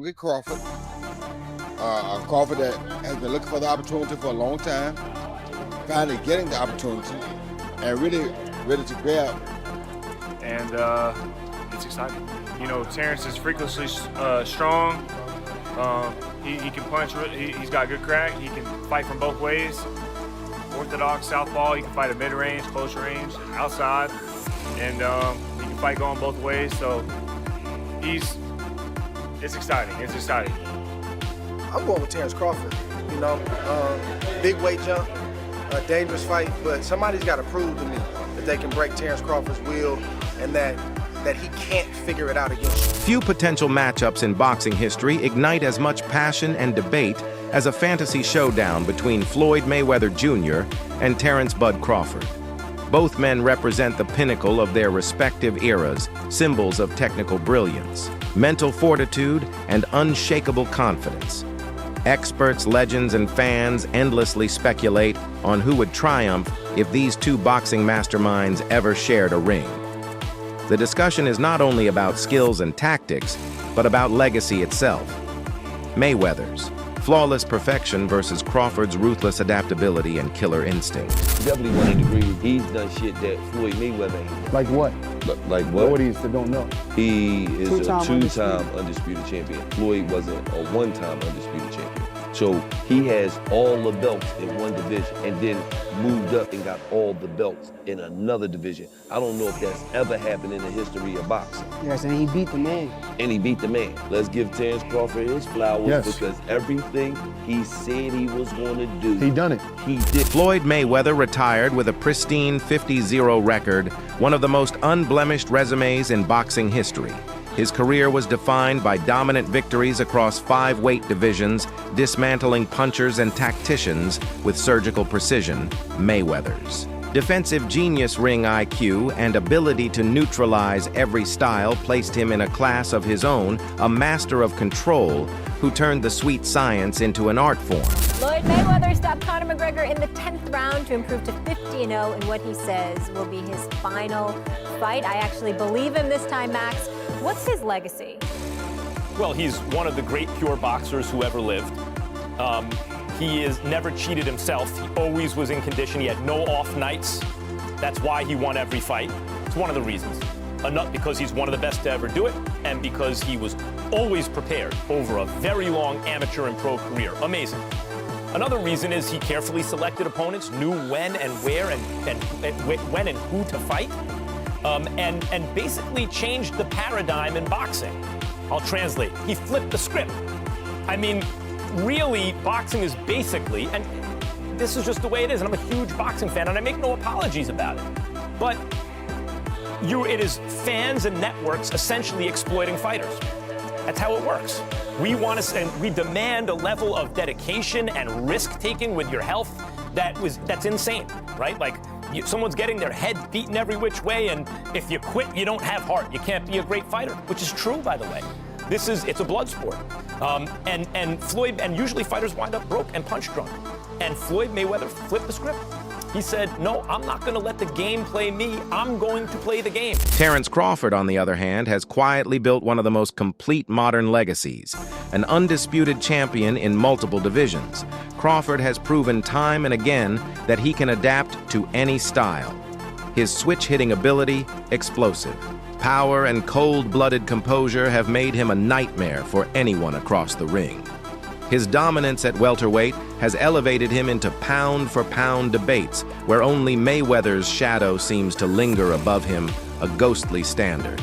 gonna get Crawford. Crawford that has been looking for the opportunity for a long time, finally getting the opportunity, and really ready to grab. And it's exciting. You know, Terence is freakishly strong. He can punch. He's got good crack. He can fight from both ways. Orthodox southpaw. He can fight at mid-range, close range, outside, and he can fight going both ways. So it's exciting. It's exciting. I'm going with Terence Crawford. You know, big weight jump, a dangerous fight, but somebody's got to prove to me that they can break Terence Crawford's will and that he can't figure it out against you. Few potential matchups in boxing history ignite as much passion and debate as a fantasy showdown between Floyd Mayweather Jr. and Terence "Bud" Crawford. Both men represent the pinnacle of their respective eras, symbols of technical brilliance, mental fortitude, and unshakable confidence. Experts, legends, and fans endlessly speculate on who would triumph if these two boxing masterminds ever shared a ring. The discussion is not only about skills and tactics, but about legacy itself. Mayweather's flawless perfection versus Crawford's ruthless adaptability and killer instinct. Definitely want to agree. He's done shit that Floyd Mayweather ain't done. Like what? Like what? Audience that don't know. He is a two-time undisputed champion. Floyd wasn't a one-time undisputed champion. So he has all the belts in one division and then moved up and got all the belts in another division. I don't know if that's ever happened in the history of boxing. Yes, and he beat the man. And he beat the man. Let's give Terence Crawford his flowers because everything he said he was going to do, he done it. He did. Floyd Mayweather retired with a pristine 50-0 record, one of the most unblemished resumes in boxing history. His career was defined by dominant victories across 5 weight divisions, dismantling punchers and tacticians with surgical precision, Mayweather's. Defensive genius ring IQ and ability to neutralize every style placed him in a class of his own, a master of control who turned the sweet science into an art form. Floyd Mayweather stopped Conor McGregor in the 10th round to improve to 50-0 in what he says will be his final fight. I actually believe him this time, Max. What's his legacy? Well, he's one of the great pure boxers who ever lived. He has never cheated himself. He always was in condition. He had no off nights. That's why he won every fight. It's one of the reasons. Because he's one of the best to ever do it, and because he was always prepared over a very long amateur and pro career. Amazing. Another reason is he carefully selected opponents, knew when and where and when and who to fight, and basically changed the paradigm in boxing. I'll translate. He flipped the script. I mean, really, boxing is basically, and this is just the way it is, and I'm a huge boxing fan, and I make no apologies about it, but it is fans and networks essentially exploiting fighters. That's how it works. We want to, and we demand a level of dedication and risk-taking with your health that's insane, right? Like, someone's getting their head beaten every which way, and if you quit, you don't have heart. You can't be a great fighter, which is true, by the way. It's a blood sport. And Floyd, and usually fighters wind up broke and punch drunk. And Floyd Mayweather flipped the script. He said, no, I'm not going to let the game play me. I'm going to play the game. Terence Crawford, on the other hand, has quietly built one of the most complete modern legacies. An undisputed champion in multiple divisions, Crawford has proven time and again that he can adapt to any style. His switch-hitting ability, explosive. Power and cold-blooded composure have made him a nightmare for anyone across the ring. His dominance at welterweight has elevated him into pound-for-pound debates where only Mayweather's shadow seems to linger above him, a ghostly standard.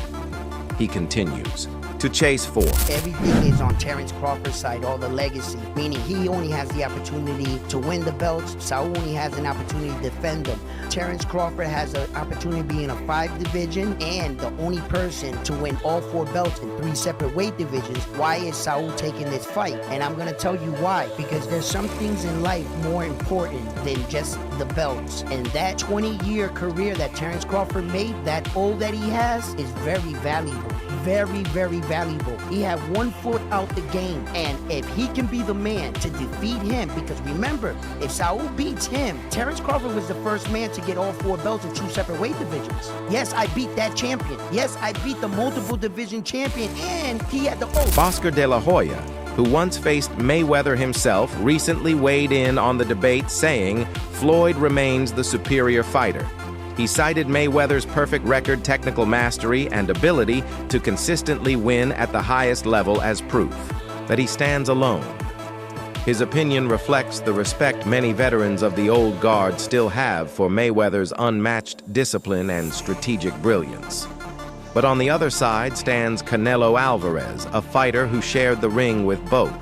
He continues to chase for. Everything is on Terence Crawford's side, all the legacy, meaning he only has the opportunity to win the belts. Saul only has an opportunity to defend them. Terence Crawford has an opportunity to be in a 5 division and the only person to win all 4 belts in 3 separate weight divisions. Why is Saul taking this fight? And I'm gonna tell you why. Because there's some things in life more important than just the belts. And that 20-year career that Terence Crawford made, that all that he has, is very valuable. very, very valuable. He had 1 foot out the game, and if he can be the man to defeat him, because remember, if Saul beats him, Terence Crawford was the first man to get all 4 belts in 2 separate weight divisions. Yes, I beat that champion. Yes, I beat the multiple division champion, and he had the oath. Oscar de la Hoya, who once faced Mayweather himself, recently weighed in on the debate, saying Floyd remains the superior fighter. He cited Mayweather's perfect record, technical mastery, and ability to consistently win at the highest level as proof that he stands alone. His opinion reflects the respect many veterans of the old guard still have for Mayweather's unmatched discipline and strategic brilliance. But on the other side stands Canelo Alvarez, a fighter who shared the ring with both.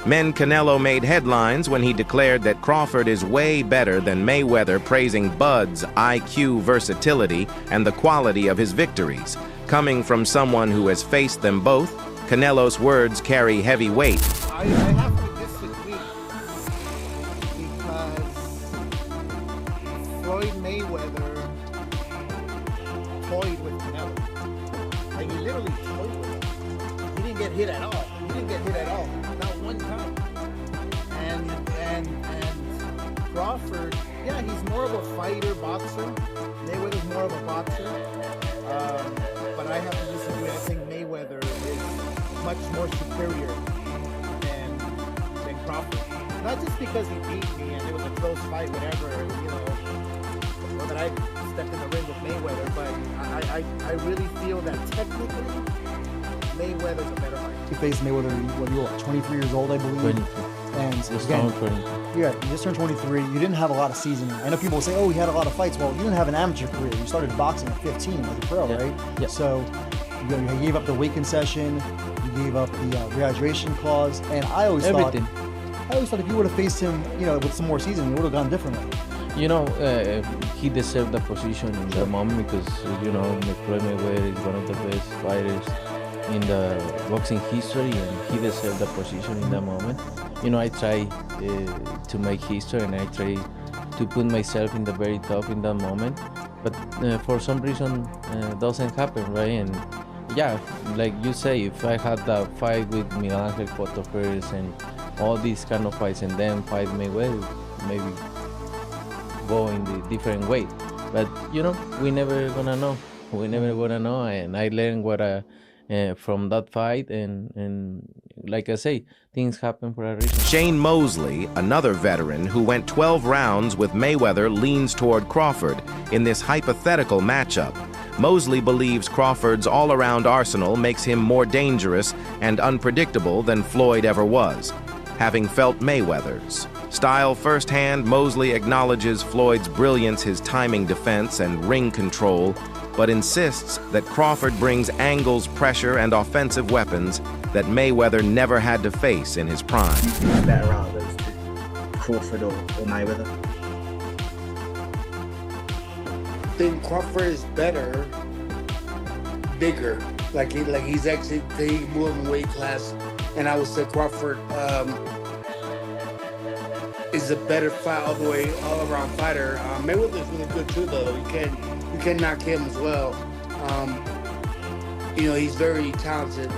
Canelo made headlines when he declared that Crawford is way better than Mayweather, praising Bud's IQ, versatility, and the quality of his victories. Coming from someone who has faced them both, Canelo's words carry heavy weight. I have to disagree because Floyd Mayweather toyed with Canelo. Like, he literally toyed with him. He didn't get hit at all. He didn't get hit at all. Not one time. And Crawford, yeah, he's more of a fighter, boxer. Mayweather's more of a boxer. But I have to disagree. I think Mayweather is much more superior than Crawford. Not just because he beat me and it was a close fight, whatever, you know, or that I stepped in the ring with Mayweather, but I really feel that technically Mayweather's a better fighter. You faced Mayweather when you were 23 years old, I believe. 23. And Just again, turned 23. yeah, you just turned 23. You didn't have a lot of seasoning. I know people will say, oh, he had a lot of fights. Well, you didn't have an amateur career. You started boxing at 15 as a pro, right? Yeah. So you gave up the weight concession. You gave up the graduation clause. And I always thought if you would have faced him, you know, with some more seasoning, it would have gone differently. You know, he deserved the position in that moment because, you know, Floyd Mayweather is one of the best fighters in the boxing history, and he deserved the position in that moment. You know, I try to make history, and I try to put myself in the very top in that moment, but for some reason doesn't happen, right? And yeah, like you say, if I had that fight with Miguel Angel Cotto first and all these kind of fights and then fight Mayweather, maybe go in the different way. But you know, we never gonna know. We never gonna know, and I learned what from that fight, and like I say, things happen for a reason. Shane Mosley, another veteran who went 12 rounds with Mayweather, leans toward Crawford in this hypothetical matchup. Mosley believes Crawford's all-around arsenal makes him more dangerous and unpredictable than Floyd ever was, having felt Mayweather's style firsthand. Mosley acknowledges Floyd's brilliance, his timing, defense, and ring control, but insists that Crawford brings angles, pressure, and offensive weapons that Mayweather never had to face in his prime. Who's better out of those two, Crawford or Mayweather? I think Crawford is better, bigger. Like he's actually moving weight class, and I would say Crawford is a better fight all around fighter. Mayweather's really good too, though. You can't knock him as well. You know, he's very talented.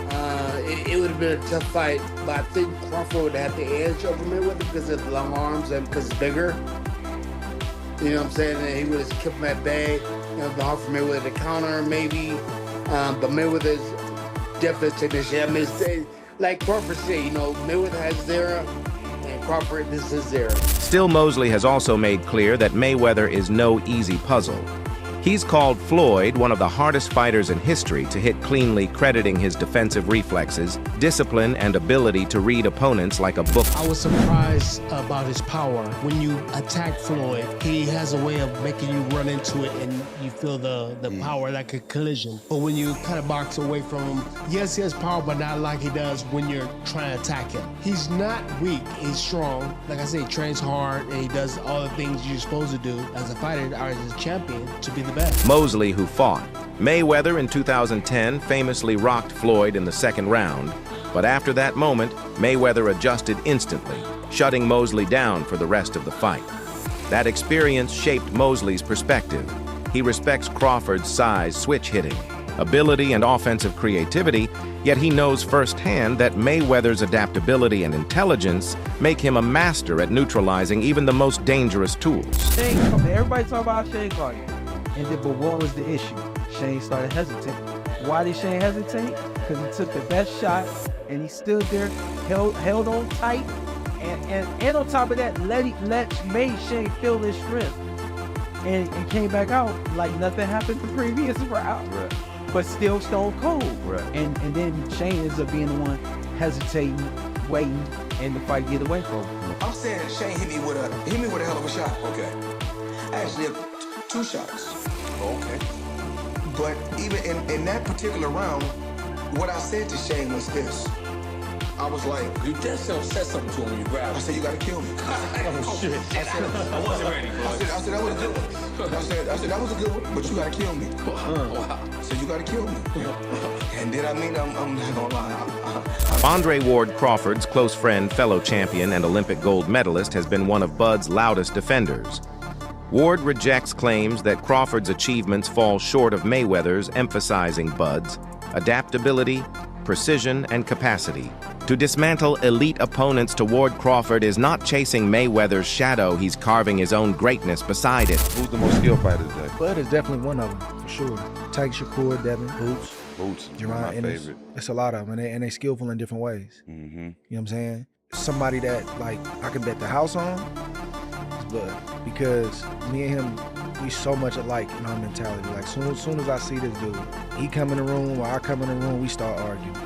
It would have been a tough fight, but I think Crawford would have the edge over Mayweather because of the long arms and because it's bigger. You know what I'm saying? And he would have kept him at bay. You know, been hard for Mayweather to counter, maybe. But Mayweather's definitely technician. I mean, like Crawford said, you know, Mayweather has his era, and Crawford, this is his era. Still, Mosley has also made clear that Mayweather is no easy puzzle. He's called Floyd one of the hardest fighters in history to hit cleanly, crediting his defensive reflexes, discipline, and ability to read opponents like a book. I was surprised about his power. When you attack Floyd, he has a way of making you run into it and you feel the power, like a collision. But when you kind of box away from him, yes, he has power, but not like he does when you're trying to attack him. He's not weak, he's strong. Like I say, he trains hard and he does all the things you're supposed to do as a fighter or as a champion to be the best. Mosley, who fought Mayweather in 2010, famously rocked Floyd in the second round, but after that moment, Mayweather adjusted instantly, shutting Mosley down for the rest of the fight. That experience shaped Mosley's perspective. He respects Crawford's size, switch hitting, ability, and offensive creativity, yet he knows firsthand that Mayweather's adaptability and intelligence make him a master at neutralizing even the most dangerous tools. Everybody talk about Shane Carter. And then, but what was the issue? Shane started hesitating. Why did Shane hesitate? Because he took the best shot and he stood there, held on tight, and on top of that, made Shane feel his strength. And came back out like nothing happened the previous round. Right. But still stone cold. Right. And then Shane ends up being the one hesitating, waiting, and the fight get away from him. I'm saying Shane hit me with a hell of a shot. Okay. Actually, 2 shots. Okay. But even in that particular round, what I said to Shane was this. I was like, you just said something to him when you grabbed him. I said, you gotta kill me. Oh, shit. I said, I wasn't ready, bro. I said, that was a good one. I said, that was a good one, but you gotta kill me. Wow. So you gotta kill me. And then, I'm not gonna lie. Andre Ward Crawford's close friend, fellow champion, and Olympic gold medalist has been one of Bud's loudest defenders. Ward rejects claims that Crawford's achievements fall short of Mayweather's, emphasizing Bud's adaptability, precision, and capacity. To dismantle elite opponents to Ward Crawford is not chasing Mayweather's shadow, he's carving his own greatness beside it. Who's the most skilled fighter today? Bud is definitely one of them, for sure. Tyke Shakur, Devin, Boots, Jerron, my favorite. It's a lot of them, and they skillful in different ways. Mm-hmm. You know what I'm saying? Somebody that, like, I can bet the house on is Bud, because me and him, we so much alike in our mentality. Like, soon as I see this dude, he come in the room or I come in the room, we start arguing.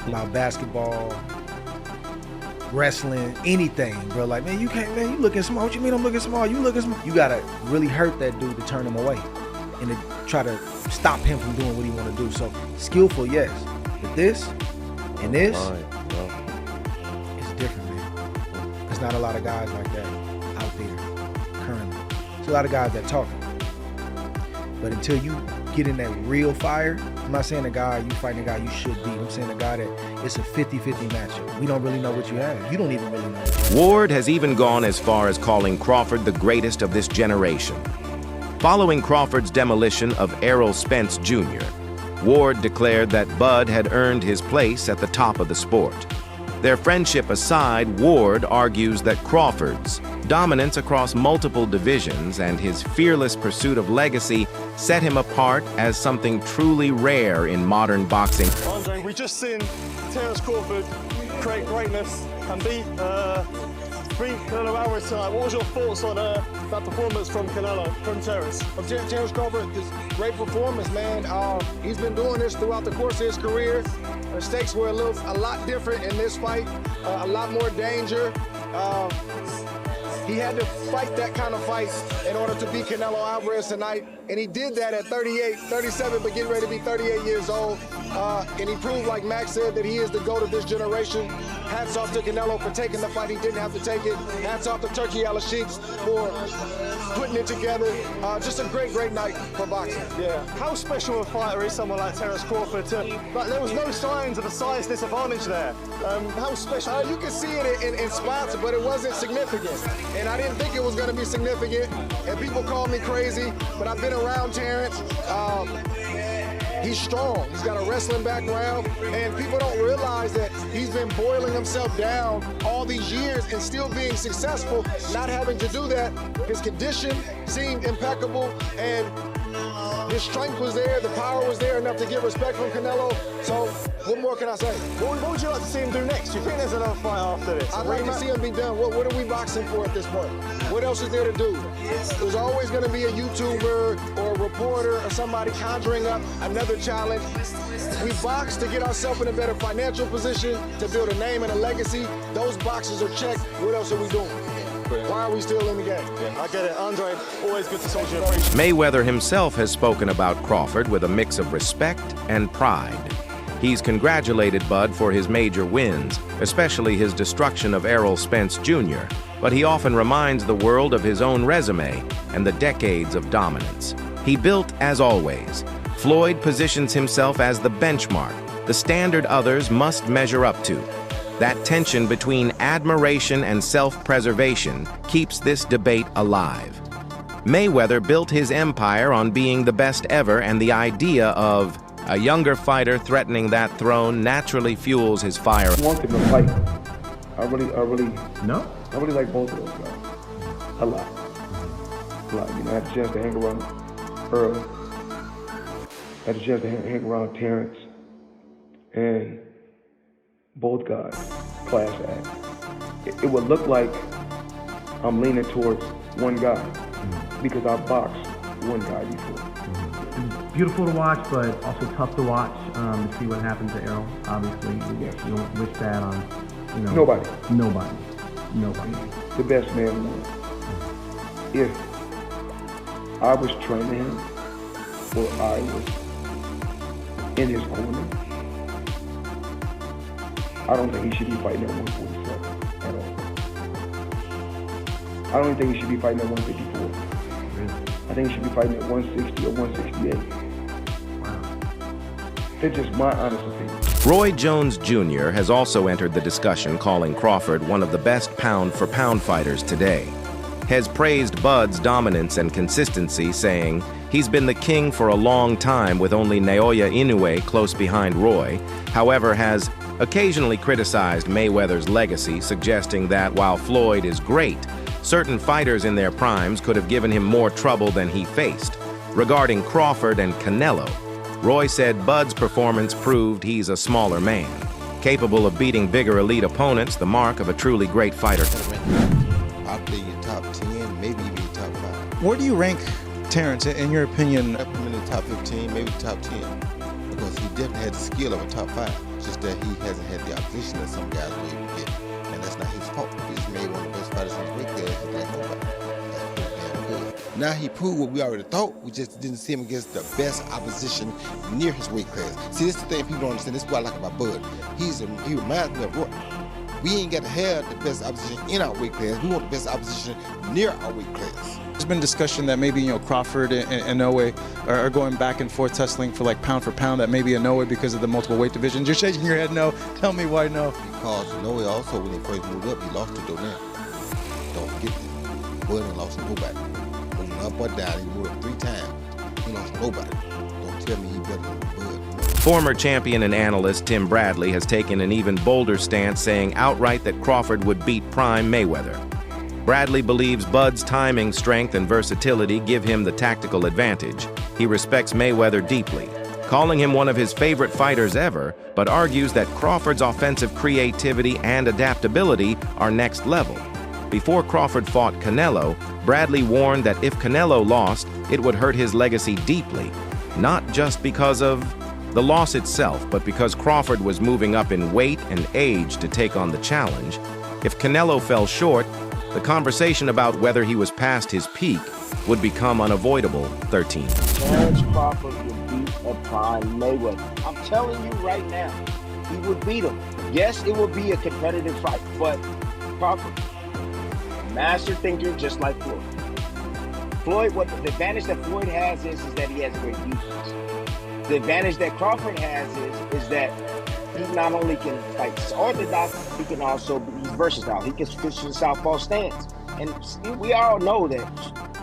About basketball, wrestling, anything, bro. Like, man, you can't, man, you looking small. What you mean I'm looking small? You looking small. You gotta really hurt that dude to turn him away and to try to stop him from doing what he want to do. So, skillful, yes. But this and this, it's different, man. There's not a lot of guys like that out there currently. There's a lot of guys that talking. But until you get in that real fire, I'm not saying you fighting a guy you should beat. I'm saying a guy that it's a 50-50 matchup. We don't really know what you have. You don't even really know what you have. Ward has even gone as far as calling Crawford the greatest of this generation. Following Crawford's demolition of Errol Spence Jr., Ward declared that Bud had earned his place at the top of the sport. Their friendship aside, Ward argues that Crawford's dominance across multiple divisions and his fearless pursuit of legacy set him apart as something truly rare in modern boxing. Andre, we just seen Terence Crawford create greatness and beat Canelo Alvarez tonight. What was your thoughts on that performance from Terence? Terence Crawford is great performance, man. He's been doing this throughout the course of his career. The stakes were a lot different in this fight, a lot more danger. He had to fight that kind of fight in order to beat Canelo Alvarez tonight, and he did that at 37, but getting ready to be 38 years old. And he proved, like Max said, that he is the GOAT of this generation. Hats off to Canelo for taking the fight. He didn't have to take it. Hats off to Turkey Al-Sheiks for putting it together. Just a great night for boxing. Yeah. How special a fighter is someone like Terence Crawford? There was no signs of a size disadvantage there. How special? You can see it in spots, but it wasn't significant. And I didn't think it was going to be significant. And people call me crazy, but I've been around Terence. He's strong. He's got a wrestling background, and people don't realize that he's been boiling himself down all these years and still being successful, not having to do that. His condition seemed impeccable, and his strength was there, the power was there enough to get respect from Canelo. So, what more can I say? What would you like to see him do next? Do you think there's another fight after this? I'd like to see him be done. What are we boxing for at this point? What else is there to do? There's always going to be a YouTuber or a reporter or somebody conjuring up another challenge. We box to get ourselves in a better financial position, to build a name and a legacy. Those boxes are checked. What else are we doing? Why are we still in the game? Yeah, I get it. Andre, always good to talk to you. Mayweather himself has spoken about Crawford with a mix of respect and pride. He's congratulated Bud for his major wins, especially his destruction of Errol Spence Jr., but he often reminds the world of his own resume and the decades of dominance. He built as always. Floyd positions himself as the benchmark, the standard others must measure up to. That tension between admiration and self-preservation keeps this debate alive. Mayweather built his empire on being the best ever, and the idea of a younger fighter threatening that throne naturally fuels his fire. I want them to fight. I really like both of those guys. A lot. You know, I had a chance to hang around Earl. I had a chance to hang around Terence. And both guys, class act. It would look like I'm leaning towards one guy because I boxed one guy before. It's beautiful to watch, but also tough to watch to see what happens to Errol. Obviously, you don't wish that on, you know, Nobody. Nobody. The best man won. If I was training him, or I was in his corner, I don't think he should be fighting at 147 at all. I don't even think he should be fighting at 154. I think he should be fighting at 160 or 168. It's just my honest opinion. Roy Jones Jr. has also entered the discussion, calling Crawford one of the best pound-for-pound fighters today. Has praised Bud's dominance and consistency, saying he's been the king for a long time with only Naoya Inoue close behind Roy, however has occasionally criticized Mayweather's legacy, suggesting that while Floyd is great, certain fighters in their primes could have given him more trouble than he faced. Regarding Crawford and Canelo, Roy said Bud's performance proved he's a smaller man, capable of beating bigger elite opponents, the mark of a truly great fighter. I believe in top 10, maybe even top 5. Where do you rank Terence, in your opinion? I put him in the top 15, maybe top 10, because he definitely had the skill of a top 5. Just that he hasn't had the opposition that some guys were able to get, and that's not his fault. He just made one of the best fighters in his weight class, and like nobody. That's pretty damn good. Now he proved what we already thought. We just didn't see him against the best opposition near his weight class. See, this is the thing people don't understand. This is what I like about Bud. He reminds me of Roy. We ain't got to have the best opposition in our weight class. We want the best opposition near our weight class. There's been discussion that maybe, you know, Crawford and Inoue are going back and forth tussling for like pound for pound, that maybe Inoue because of the multiple weight divisions. You're shaking your head no. Tell me why no. Because Inoue also, when he first moved up, he lost to Donan. Don't forget that. Bud ain't lost to nobody. Moving up or down, he moved up 3 times. He lost to nobody. Don't tell me he better than Bud. Former champion and analyst Tim Bradley has taken an even bolder stance, saying outright that Crawford would beat prime Mayweather. Bradley believes Bud's timing, strength, and versatility give him the tactical advantage. He respects Mayweather deeply, calling him one of his favorite fighters ever, but argues that Crawford's offensive creativity and adaptability are next level. Before Crawford fought Canelo, Bradley warned that if Canelo lost, it would hurt his legacy deeply, not just because of the loss itself, but because Crawford was moving up in weight and age to take on the challenge. If Canelo fell short, the conversation about whether he was past his peak would become unavoidable. 13. Terence Crawford would beat a prime Mayweather. I'm telling you right now, he would beat him. Yes, it would be a competitive fight, but Crawford, master thinker just like Floyd. The advantage that Floyd has is that he has great defense. The advantage that Crawford has is that he not only can fight orthodox, he can also be versatile. He can switch to the southpaw stance. And we all know that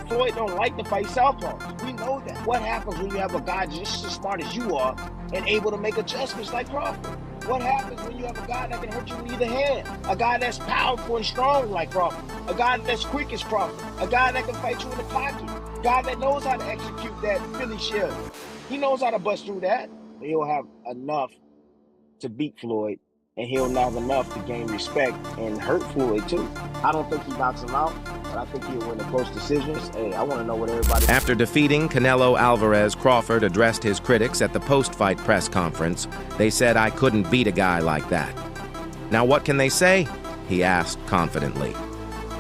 Floyd don't like to fight southpaws. We know that. What happens when you have a guy just as smart as you are and able to make adjustments like Crawford? What happens when you have a guy that can hurt you with either hand? A guy that's powerful and strong like Crawford. A guy that's quick as Crawford. A guy that can fight you in the pocket. A guy that knows how to execute that Philly shell. He knows how to bust through that. He'll have enough to beat Floyd, and he'll have enough to gain respect and hurt Floyd too. I don't think he knocks him out, but I think he'll win the close decisions. Hey, I want to know what everybody... After defeating Canelo Alvarez, Crawford addressed his critics at the post-fight press conference. They said, "I couldn't beat a guy like that." Now what can they say? He asked confidently.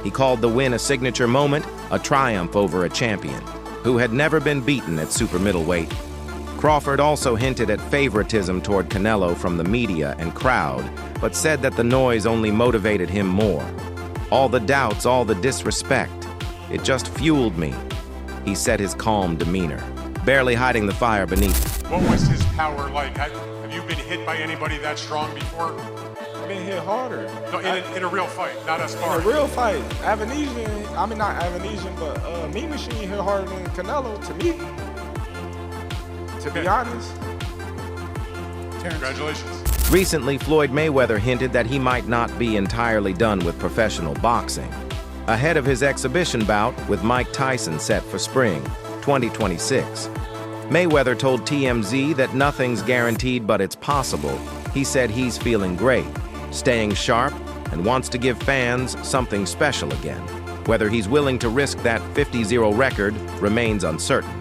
He called the win a signature moment, a triumph over a champion who had never been beaten at super middleweight. Crawford also hinted at favoritism toward Canelo from the media and crowd, but said that the noise only motivated him more. All the doubts, all the disrespect, it just fueled me. He said, his calm demeanor, barely hiding the fire beneath. What was his power like? Have you been hit by anybody that strong before? been hit harder. No, in a real fight, not as In far. a real fight. Not Avanesian, but Mean Machine hit harder than Canelo, to me. To be honest. Congratulations. Recently, Floyd Mayweather hinted that he might not be entirely done with professional boxing, ahead of his exhibition bout with Mike Tyson set for spring 2026. Mayweather told TMZ that nothing's guaranteed, but it's possible. He said he's feeling great, staying sharp, and wants to give fans something special again. Whether he's willing to risk that 50-0 record remains uncertain.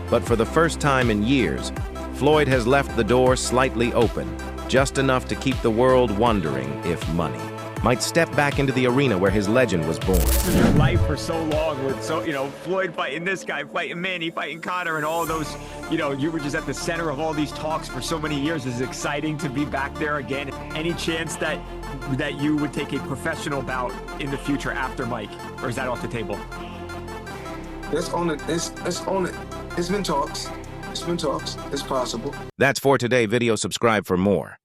But for the first time in years, Floyd has left the door slightly open, just enough to keep the world wondering if money might step back into the arena where his legend was born. Your life for so long with Floyd fighting this guy, fighting Manny, fighting Conor, and all those, you were just at the center of all these talks for so many years. It's exciting to be back there again. Any chance that you would take a professional bout in the future after Mike, or is that off the table? Let's own it. Let's own it. It's been talks. It's possible. That's for today. Video subscribe for more.